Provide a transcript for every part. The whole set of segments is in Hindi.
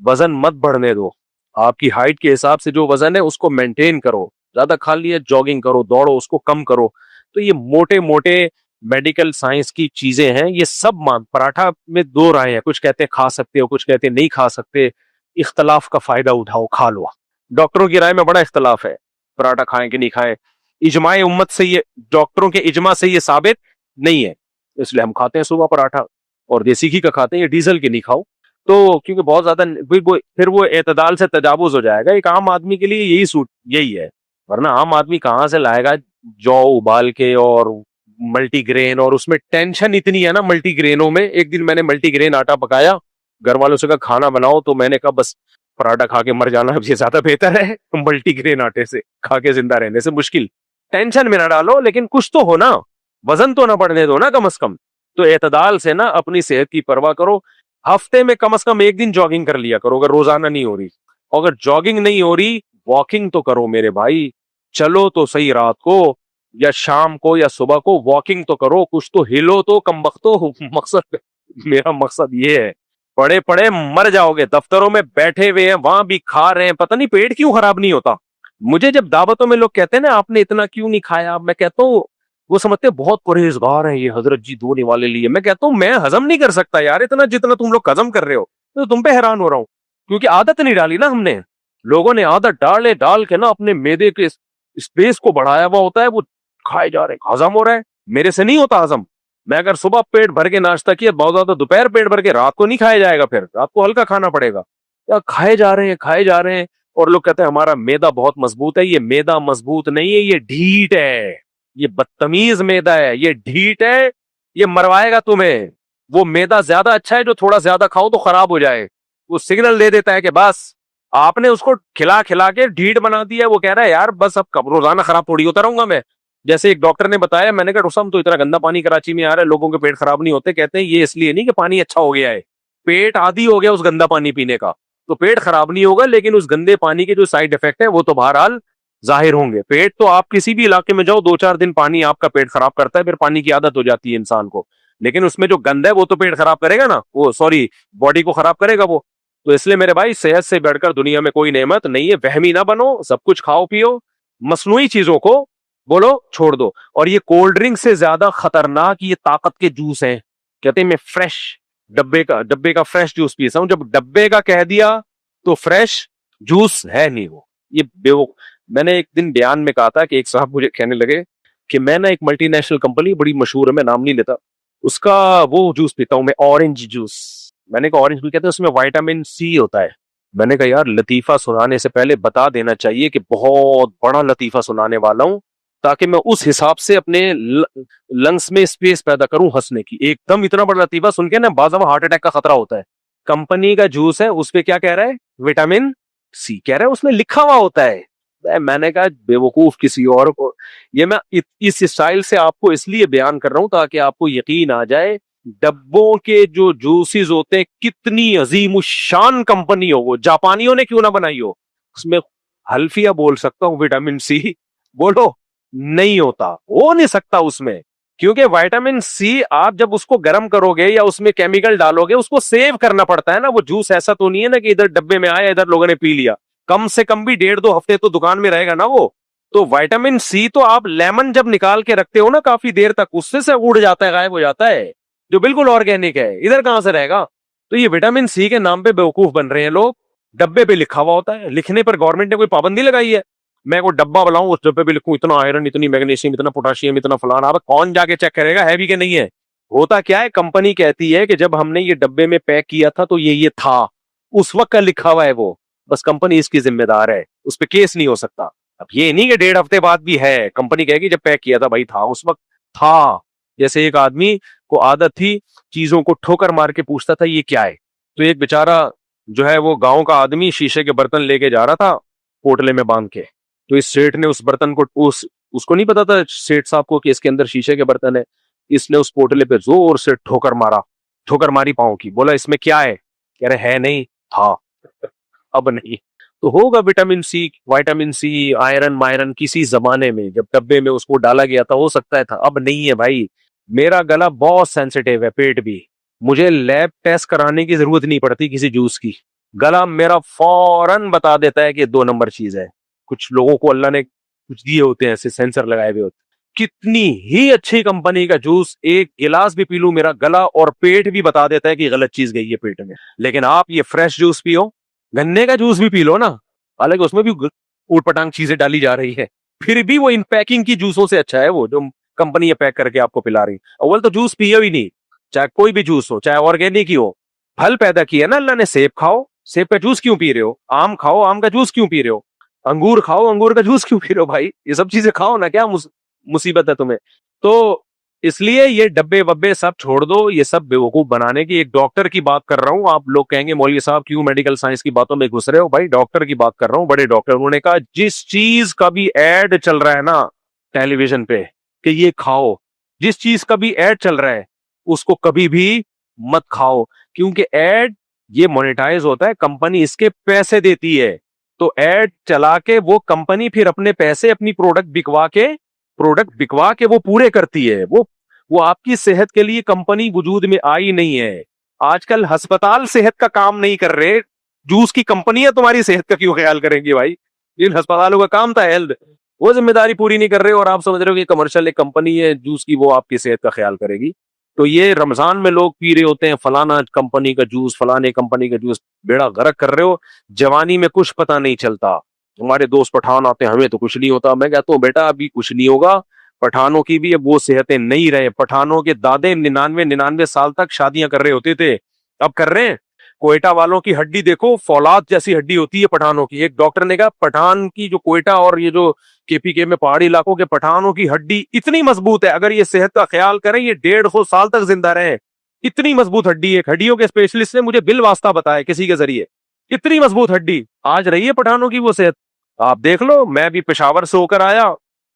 वजन मत बढ़ने दो। आपकी हाइट के हिसाब से जो वजन है उसको मेंटेन करो। ज्यादा खा लिया, जॉगिंग करो, दौड़ो, उसको कम करो। तो ये मोटे मोटे मेडिकल साइंस की चीजें हैं, ये सब मान। पराठा में दो राय है, कुछ कहते हैं खा सकते हो, कुछ कहते हैं नहीं खा सकते। इख्तलाफ का फायदा उठाओ, खा लो। डॉक्टरों की राय में बड़ा इख्तलाफ है, पराठा खाएं कि नहीं खाएं। इजमाए उम्मत से ये, डॉक्टरों के इजमा से ये साबित नहीं है, इसलिए हम खाते हैं सुबह पराठा। और देसी घी का खाते हैं, ये डीजल के नहीं खाओ। तो क्योंकि बहुत ज्यादा फिर वो एतदाल से तजावुज हो जाएगा। एक आम आदमी के लिए यही सूट यही है, वरना आम आदमी कहाँ से लाएगा जौ उबाल के और मल्टीग्रेन। और उसमें टेंशन इतनी है ना मल्टीग्रेनों में। एक दिन मैंने मल्टीग्रेन आटा पकाया, घर वालों से कहा खाना बनाओ, तो मैंने कहा बस पराठा खा के मर जाना ये ज्यादा बेहतर है मल्टीग्रेन आटे से खा के जिंदा रहने से। मुश्किल, टेंशन में ना डालो, लेकिन कुछ तो हो ना, वजन तो ना बढ़ने दो ना कम से कम। तो एतदाल से ना अपनी सेहत की परवाह करो। हफ्ते में कम से कम एक दिन जॉगिंग कर लिया करो, अगर रोजाना नहीं हो रही। अगर जॉगिंग नहीं हो रही, वॉकिंग तो करो मेरे भाई। चलो तो सही, रात को या शाम को या सुबह को वॉकिंग तो करो, कुछ तो हिलो तो कम वक्तो मकसद, मेरा मकसद ये है। पड़े पड़े मर जाओगे, दफ्तरों में बैठे हुए हैं, वहां भी खा रहे हैं, पता नहीं पेट क्यों खराब नहीं होता। मुझे जब दावतों में लोग कहते हैं ना आपने इतना क्यों नहीं खाया, मैं कहता हूँ वो समझते हैं बहुत परहेजगार हैं ये हजरत जी, धोने वाले लिए। मैं कहता हूँ मैं हजम नहीं कर सकता यार इतना जितना तुम लोग हजम कर रहे हो। तो तुम पे हैरान हो रहा हूँ, क्योंकि आदत नहीं डाली ना हमने। लोगों ने आदत डाल के ना अपने मैदे के स्पेस को बढ़ाया हुआ होता है, वो खाए जा रहे हैं, हजम हो रहा है। मेरे से नहीं होता हजम। मैं अगर सुबह पेट भर के नाश्ता किया बहुत ज्यादा, दोपहर पेट भर के, रात को नहीं खाया जाएगा, फिर रात को हल्का खाना पड़ेगा। या खाए जा रहे हैं, खाए जा रहे हैं। और लोग कहते हैं हमारा मैदा बहुत मजबूत है। ये मैदा मजबूत नहीं है, ये ढीठ है। ये बदतमीज मैदा है, ये ढीठ है, ये मरवाएगा तुम्हें। वो मैदा ज्यादा अच्छा है जो थोड़ा ज्यादा खाओ तो खराब हो जाए। वो सिग्नल दे देता है कि बस आपने उसको खिला खिला के ढीठ बना दिया। वो कह रहा है यार बस अब कब रोजाना खराब थोड़ी होता रहूंगा मैं। जैसे एक डॉक्टर ने बताया, मैंने कहा रुसम तो इतना गंदा पानी कराची में आ रहा है, लोगों के पेट खराब नहीं होते। कहते हैं ये इसलिए नहीं कि पानी अच्छा हो गया है, पेट आदी हो गया उस गंदा पानी पीने का। तो पेट खराब नहीं होगा, लेकिन उस गंदे पानी के जो साइड इफेक्ट है वो तो बहरहाल जाहिर होंगे। पेट तो आप किसी भी इलाके में जाओ, 2-4 दिन पानी आपका पेट खराब करता है, फिर पानी की आदत हो जाती है इंसान को। लेकिन उसमें जो गंद है वो तो पेट खराब करेगा ना, वो सॉरी बॉडी को खराब करेगा वो। तो इसलिए मेरे भाई सेहत से बढ़कर दुनिया में कोई नेमत नहीं है। वहमी ना बनो, सब कुछ खाओ पियो, मसनूई चीजों को बोलो छोड़ दो। और ये कोल्ड ड्रिंक से ज्यादा खतरनाक ये ताकत के जूस हैं। कहते हैं मैं फ्रेश डब्बे का फ्रेश जूस पीता हूं। जब डब्बे का कह दिया तो फ्रेश जूस है नहीं वो। ये बेवकूफ। मैंने एक दिन बयान में कहा था कि एक साहब मुझे कहने लगे कि मैं ना एक मल्टीनेशनल कंपनी बड़ी मशहूर है, मैं नाम नहीं लेता, उसका वो जूस पीता हूं मैं, ऑरेंज जूस। मैंने कहा ऑरेंज जूस, कहते हैं उसमें विटामिन सी होता है। मैंने कहा यार लतीफा सुनाने से पहले बता देना चाहिए कि बहुत बड़ा लतीफा सुनाने वाला हूं, ताकि मैं उस हिसाब से अपने लंग्स में स्पेस पैदा करूं हंसने की। एकदम इतना बड़ा लतीफा सुन के ना बाज़ दफा हार्ट अटैक का खतरा होता है। कंपनी का जूस है, उस पे क्या कह रहा है, विटामिन सी कह रहा है, उसमें लिखा हुआ होता है। मैंने कहा बेवकूफ किसी और को। ये मैं इस स्टाइल से आपको इसलिए बयान कर रहा हूं ताकि आपको यकीन आ जाए डब्बों के जो जूसेस होते हैं कितनी अजीम शान कंपनी हो, वो जापानियों ने क्यों ना बनाई हो। उसमें हल्फिया बोल सकता हूं, विटामिन सी बोलो नहीं होता, हो नहीं सकता उसमें। क्योंकि विटामिन सी आप जब उसको गर्म करोगे या उसमें केमिकल डालोगे, उसको सेव करना पड़ता है ना। वो जूस ऐसा तो नहीं है ना कि इधर डब्बे में आया इधर लोगों ने पी लिया। कम से कम भी 1.5-2 हफ्ते तो दुकान में रहेगा ना वो। तो विटामिन सी तो आप लेमन जब निकाल के रखते हो ना काफी देर तक, उससे से उड़ जाता है, गायब हो जाता है, जो बिल्कुल ऑर्गेनिक है। इधर कहां से रहेगा। तो ये विटामिन सी के नाम पे बेवकूफ बन रहे हैं लोग। डब्बे पे लिखा हुआ होता है, लिखने पर गवर्नमेंट ने कोई पाबंदी लगाई है। मैं कोई डब्बा बनाऊं उस डब्बे पे लिखूं इतना आयरन, इतनी मैग्नीशियम, इतना पोटाशियम, इतना फलाना। अब कौन जाके चेक करेगा है भी कि नहीं है। होता क्या है, कंपनी कहती है कि जब हमने ये डब्बे में पैक किया था तो ये था, उस वक्त का लिखा हुआ है वो। बस कंपनी इसकी जिम्मेदार है, उस पर केस नहीं हो सकता। अब ये नहीं कि 1.5 हफ्ते बाद भी है, कंपनी कहेगी जब पैक किया था भाई था, उस वक्त था। जैसे एक आदमी को आदत थी चीजों को ठोकर मार के पूछता था ये क्या है। तो एक बेचारा जो है वो गांव का आदमी शीशे के बर्तन लेके जा रहा था पोटले में बांध के। तो इस सेठ ने उस बर्तन को उसको नहीं पता था सेठ साहब को कि इसके अंदर शीशे के बर्तन है। इसने उस पोटले पे जोर से ठोकर मारा, ठोकर मारी पांव की। बोला इसमें क्या है, कह रहे है नहीं, था। अब नहीं तो होगा विटामिन सी आयरन मायरन किसी जमाने में जब डब्बे में उसको डाला गया था, हो सकता है था, अब नहीं है भाई। मेरा गला बहुत सेंसिटिव है, पेट भी। मुझे लैब टेस्ट कराने की जरूरत नहीं पड़ती किसी जूस की। गला मेरा फौरन बता देता है कि 2 नंबर चीज है। कुछ लोगों को अल्लाह ने कुछ दिए होते हैं, ऐसे सेंसर लगाए हुए होते हैं। कितनी ही अच्छी कंपनी का जूस एक गिलास भी पी लूं, मेरा गला और पेट भी बता देता है कि गलत चीज गई है पेट में। लेकिन आप ये फ्रेश जूस पियो, गन्ने का जूस भी पी लो ना, हालांकि उसमें भी ऊट पटांग चीजें डाली जा रही है, फिर भी वो इन पैकिंग की जूसों से अच्छा है वो जो कंपनी पैक करके आपको पिला रही। अव्वल तो जूस पियो ही नहीं, चाहे कोई भी जूस हो, चाहे ऑर्गेनिक ही हो। फल पैदा किया ना अल्लाह ने, सेब खाओ, सेब का जूस क्यों पी रहे हो? आम खाओ, आम का जूस क्यों पी रहे हो? अंगूर खाओ, अंगूर का जूस क्यों पी रहे हो? भाई ये सब चीजें खाओ ना, क्या मुसीबत है तुम्हें? तो इसलिए ये डब्बे वब्बे सब छोड़ दो, ये सब बेवकूफ बनाने की। एक डॉक्टर की बात कर रहा हूं, आप लोग कहेंगे मौलवी साहब क्यों मेडिकल साइंस की बातों में घुस रहे हो? भाई डॉक्टर की बात कर रहा हूं, बड़े डॉक्टर। उन्होंने कहा जिस चीज का भी एड चल रहा है ना टेलीविजन पे कि ये खाओ, जिस चीज का भी एड चल रहा है उसको कभी भी मत खाओ, क्योंकि एड ये मोनेटाइज होता है, कंपनी इसके पैसे देती है। तो एड चला के वो कंपनी फिर अपने पैसे अपनी प्रोडक्ट बिकवा के वो पूरे करती है। वो आपकी सेहत के लिए कंपनी वजूद में आई नहीं है। आजकल अस्पताल सेहत का काम नहीं कर रहे, जूस की कंपनियां तुम्हारी सेहत का क्यों ख्याल करेंगी भाई? इन अस्पतालों का काम था हेल्थ, वो जिम्मेदारी पूरी नहीं कर रहे और आप समझ रहे हो कि कमर्शियल एक कंपनी है जूस की, वो आपकी सेहत का ख्याल करेगी। तो ये रमजान में लोग पी रहे होते हैं फलाना कंपनी का जूस, फलाने कंपनी का जूस, बेड़ा गर्क कर रहे हो। जवानी में कुछ पता नहीं चलता। हमारे दोस्त पठान आते हैं, हमें तो कुछ नहीं होता। मैं कहता हूँ बेटा अभी कुछ नहीं होगा, पठानों की भी अब वो सेहतें नहीं रहे। पठानों के दादे 99-99 साल तक शादियां कर रहे होते थे, अब कर रहे हैं? कोयटा वालों की हड्डी देखो, फौलाद जैसी हड्डी होती है पठानों की। एक डॉक्टर ने कहा पठान की जो कोयटा और ये जो केपीके में पहाड़ी इलाकों के पठानों की हड्डी इतनी मजबूत है, अगर ये सेहत का ख्याल करें ये 150 साल तक जिंदा रहे। इतनी मजबूत हड्डी, एक हड्डियों के स्पेशलिस्ट ने मुझे बिल वास्ता बताया किसी के जरिए, इतनी मजबूत हड्डी आज रही है पठानों की वो सेहत। आप देख लो, मैं भी पेशावर से होकर आया,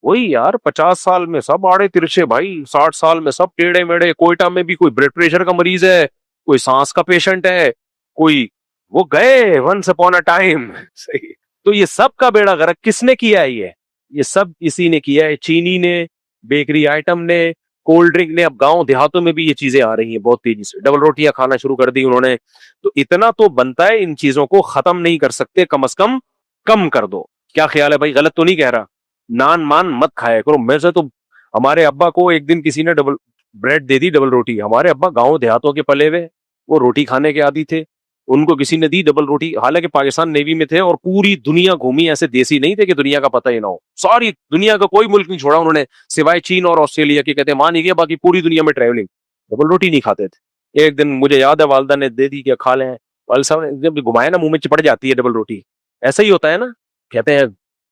वही यार 50 साल में सब आड़े तिरछे भाई, 60 साल में सब टेढ़े मेढ़े। कोयटा में भी कोई ब्लड प्रेशर का मरीज है, कोई सांस का पेशेंट है, कोई वो गए वंस अपॉन अ टाइम। सही। तो ये सब का बेड़ा गर्क किसने किया है? ये सब इसी ने किया है, चीनी ने, बेकरी आइटम ने, कोल्ड ड्रिंक ने। अब गांव देहातों में भी ये चीजें आ रही हैं बहुत तेजी से, डबल रोटियां खाना शुरू कर दी उन्होंने। तो इतना तो बनता है, इन चीजों को खत्म नहीं कर सकते, कम से कम कम कर दो। क्या ख्याल है भाई? गलत तो नहीं कह रहा? नान मान मत खाया करो। मेरे से तो हमारे अब्बा को एक दिन किसी ने डबल ब्रेड दे दी, डबल रोटी। हमारे अब्बा गांव देहातों के पले हुए, वो रोटी खाने के आदी थे, उनको किसी ने दी डबल रोटी। हालांकि पाकिस्तान नेवी में थे और पूरी दुनिया घूमी, ऐसे देसी नहीं थे कि दुनिया का पता ही ना हो। सारी दुनिया का कोई मुल्क नहीं छोड़ा उन्होंने सिवाय चीन और ऑस्ट्रेलिया के, कहते मान ही गया, बाकी पूरी दुनिया में ट्रैवलिंग। डबल रोटी नहीं खाते थे। एक दिन मुझे याद है वालदा ने दे दी, क्या खा लें? वालिद साहब ने जब घुमाया ना, मुंह में चिपट जाती है डबल रोटी। ऐसा ही होता है ना, कहते हैं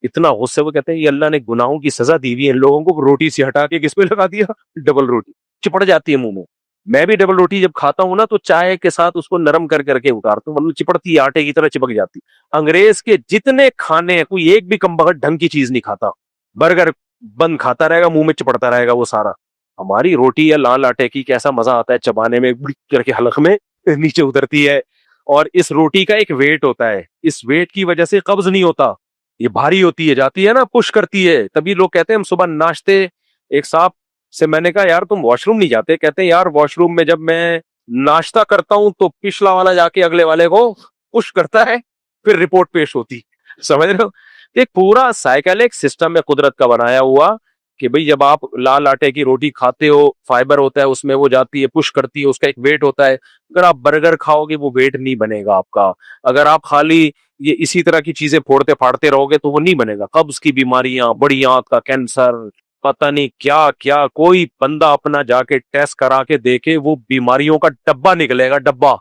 इतना गुस्से, वो कहते हैं ये अल्लाह ने गुनाहों की सजा दी हुई है इन लोगों को, रोटी से हटा के किस पे लगा दिया? डबल रोटी। चिपट जाती है मुंह में। मैं भी डबल रोटी जब खाता हूं ना तो चाय के साथ उसको नरम कर करके उतारता हूँ, मतलब चिपड़ती है, आटे की तरह चिपक जाती। अंग्रेज के जितने खाने हैं कोई एक भी कम बगत ढंग की चीज नहीं खाता। बर्गर बंद खाता रहेगा, मुंह में चिपड़ता रहेगा वो सारा। हमारी रोटी या लाल आटे की कैसा मजा आता है चबाने में, बुड़ी करके हलक में नीचे उतरती है। और इस रोटी का एक वेट होता है, इस वेट की वजह से कब्ज नहीं होता। ये भारी होती है, जाती है ना, पुश करती है। तभी लोग कहते हैं हम सुबह नाश्ते, एक साहब से मैंने कहा यार तुम वॉशरूम नहीं जाते? कहते हैं यार वॉशरूम में जब मैं नाश्ता करता हूं तो पिछला वाला जाके अगले वाले को पुश करता है, फिर रिपोर्ट पेश होती। समझ रहे हो? एक पूरा साइकिल, एक सिस्टम है कुदरत का बनाया हुआ कि भाई जब आप लाल आटे की रोटी खाते हो, फाइबर होता है उसमें, वो जाती है पुश करती है, उसका एक वेट होता है। अगर आप बर्गर खाओगे वो वेट नहीं बनेगा आपका। अगर आप खाली ये इसी तरह की चीजें फोड़ते फाड़ते रहोगे तो वो नहीं बनेगा। कब्ज की बीमारियां, बड़ी आंत का कैंसर, पता नहीं क्या क्या, कोई बंदा अपना जाके टेस्ट करा के देखे, वो बीमारियों का डब्बा निकलेगा, डब्बा,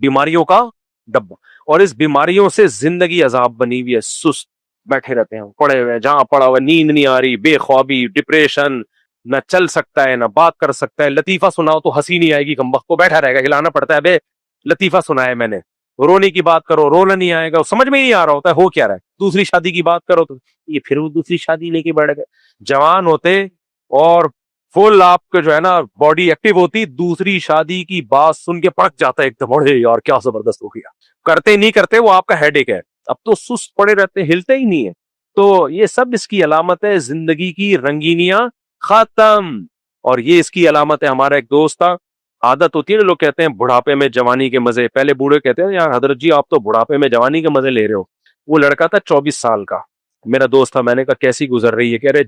बीमारियों का डब्बा। और इस बीमारियों से जिंदगी अजाब बनी हुई है। सुस्त बैठे रहते हैं, पड़े हुए, जहां पड़ा हुआ, नींद नहीं आ रही, बेख्वाबी, डिप्रेशन, न चल सकता है, न बात कर सकता है। लतीफा सुनाओ तो हंसी नहीं आएगी, कमबख्त को बैठा रहेगा, हिलाना पड़ता है, बे लतीफा सुनाया मैंने। रोने की बात करो, रोना नहीं आएगा, समझ में नहीं आ रहा होता है हो क्या रहा है। दूसरी शादी की बात करो तो ये फिर वो दूसरी शादी लेके बैठ गए। जवान होते और फुल आपके जो है ना बॉडी एक्टिव होती, दूसरी शादी की बात सुन के पड़क जाता है एकदम, अरे यार क्या जबरदस्त हो गया। करते नहीं करते वो आपका हेडेक है। अब तो सुस्त पड़े रहते, हिलते ही नहीं है। तो ये सब इसकी अलामत है, जिंदगी की रंगीनियां खत्म। और ये इसकी अलामत है। हमारा एक दोस्त था, आदत होती है ना, लोग कहते हैं बुढ़ापे में जवानी के मजे। पहले बूढ़े कहते हैं यार हजरत जी आप तो बुढ़ापे में जवानी के मजे ले रहे हो। वो लड़का था 24 साल का, मेरा दोस्त था, मैंने कहा कैसी गुजर रही है, कह रहे